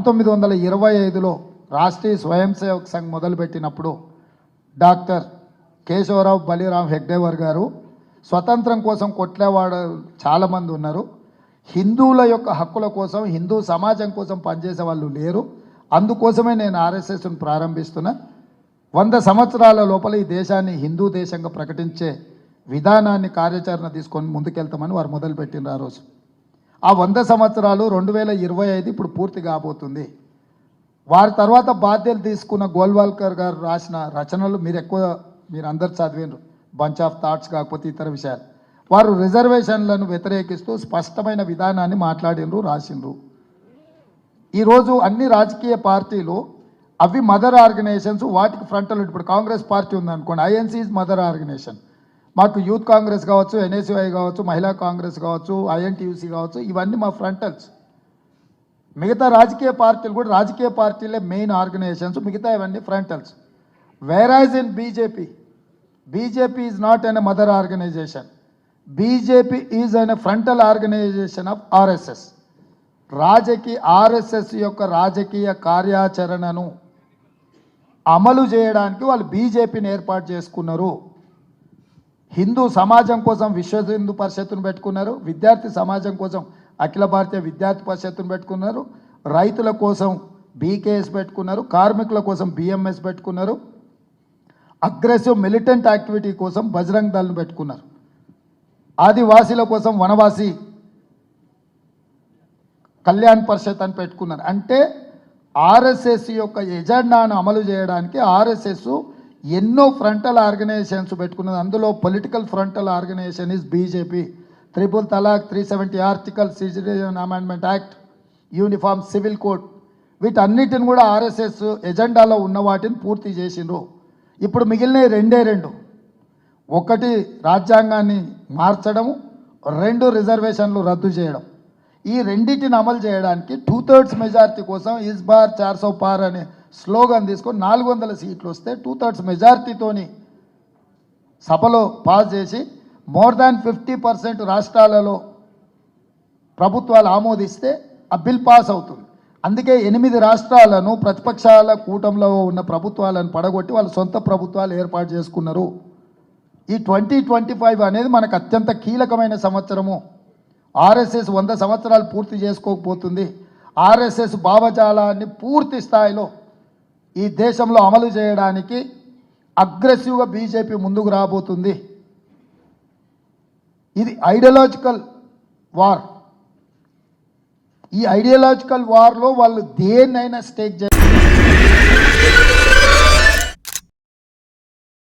1925లో రాష్ట్రీయ స్వయం సేవక్ సంఘ్ మొదలుపెట్టినప్పుడు డాక్టర్ కేశవరావు బలిరామ్ హెగ్డేవర్ గారు స్వతంత్రం కోసం కొట్లేవాడు చాలామంది ఉన్నారు. హిందువుల యొక్క హక్కుల కోసం, హిందూ సమాజం కోసం పనిచేసే వాళ్ళు లేరు. అందుకోసమే నేను ఆర్ఎస్ఎస్ను ప్రారంభిస్తున్నా. 100 సంవత్సరాల లోపల ఈ దేశాన్ని హిందూ దేశంగా ప్రకటించే విధానాన్ని కార్యాచరణ తీసుకొని ముందుకెళ్తామని వారు మొదలుపెట్టిన ఆ రోజు. ఆ 100 సంవత్సరాలు 2025 ఇప్పుడు పూర్తి కాబోతుంది. వారి తర్వాత బాధ్యతలు తీసుకున్న గోల్వాల్కర్ గారు రాసిన రచనలు మీరు అందరు చదివినారు. బంచ్ ఆఫ్ థాట్స్ కాకపోతే ఇతర విషయాలు. వారు రిజర్వేషన్లను వ్యతిరేకిస్తూ స్పష్టమైన విధానాన్ని మాట్లాడినరు, రాసిండ్రు. ఈరోజు అన్ని రాజకీయ పార్టీలు అవి మదర్ ఆర్గనైజేషన్స్, వాటికి ఫ్రంటల్. ఇప్పుడు కాంగ్రెస్ పార్టీ ఉందనుకోండి, ఐఎన్సీ ఈజ్ మదర్ ఆర్గనైజేషన్. మాకు యూత్ కాంగ్రెస్ కావచ్చు, ఎన్ఎస్యుఐ కావచ్చు, మహిళా కాంగ్రెస్ కావచ్చు, ఐఎన్టీయూసీ కావచ్చు, ఇవన్నీ మా ఫ్రంటల్స్. మిగతా రాజకీయ పార్టీలు కూడా రాజకీయ పార్టీలే మెయిన్ ఆర్గనైజేషన్స్, మిగతా ఇవన్నీ frontals. Whereas in BJP is not an mother organisation. BJP is an frontal organisation of RSS. RSS యొక్క రాజకీయ కార్యాచరణను అమలు చేయడానికి వాళ్ళు బీజేపీని ఏర్పాటు చేసుకున్నారు. హిందూ సమాజం కోసం విశ్వ హిందూ పరిషత్తును పెట్టుకున్నారు. విద్యార్థి సమాజం కోసం అఖిల భారతీయ విద్యార్థి పరిషత్తును పెట్టుకున్నారు. రైతుల కోసం బీకేఎస్ పెట్టుకున్నారు. కార్మికుల కోసం బిఎంఎస్ పెట్టుకున్నారు. అగ్రెసివ్ మిలిటెంట్ యాక్టివిటీ కోసం బజరంగ్ దళ్ను పెట్టుకున్నారు. ఆదివాసీల కోసం వనవాసి కళ్యాణ్ పరిషత్ అని పెట్టుకున్నారు. అంటే ఆర్ఎస్ఎస్ యొక్క ఎజెండాను అమలు చేయడానికి ఆర్ఎస్ఎస్ ఎన్నో ఫ్రంటల్ ఆర్గనైజేషన్స్ పెట్టుకున్నది. అందులో political frontal organisation is BJP. 3 talaq, 370 article, citizen amendment act, uniform civil code, వీటన్నిటిని కూడా ఆర్ఎస్ఎస్ ఎజెండాలో ఉన్న వాటిని పూర్తి చేసిండ్రు. ఇప్పుడు మిగిలిన రెండు. ఒకటి రాజ్యాంగాన్ని మార్చడం, 2 రిజర్వేషన్లు రద్దు చేయడం. ఈ రెండింటిని అమలు చేయడానికి 2/3 మెజారిటీ కోసం ఇస్ బార్ 400 పార్ అనే స్లోగన్ తీసుకొని 400 సీట్లు వస్తే 2/3 మెజారిటీతోని సభలో పాస్ చేసి మోర్ దాన్ 50% రాష్ట్రాలలో ప్రభుత్వాలు ఆమోదిస్తే ఆ బిల్ పాస్ అవుతుంది. అందుకే 8 రాష్ట్రాలను ప్రతిపక్షాల కూటమిలో ఉన్న ప్రభుత్వాలను పడగొట్టి వాళ్ళు సొంత ప్రభుత్వాలు ఏర్పాటు చేసుకున్నారు. ఈ 2025 అనేది మనకు అత్యంత కీలకమైన సంవత్సరము. ఆర్ఎస్ఎస్ 100 సంవత్సరాలు పూర్తి చేసుకోకపోతుంది. ఆర్ఎస్ఎస్ భావజాలాన్ని పూర్తి స్థాయిలో ఈ దేశంలో అమలు చేయడానికి అగ్రెసివ్గా బీజేపీ ముందుకు రాబోతుంది. ఇది ఐడియాలజికల్ వార్. ఈ ఐడియాలజికల్ వార్లో వాళ్ళు దేన్నైనా స్టేక్ చేస్తారు.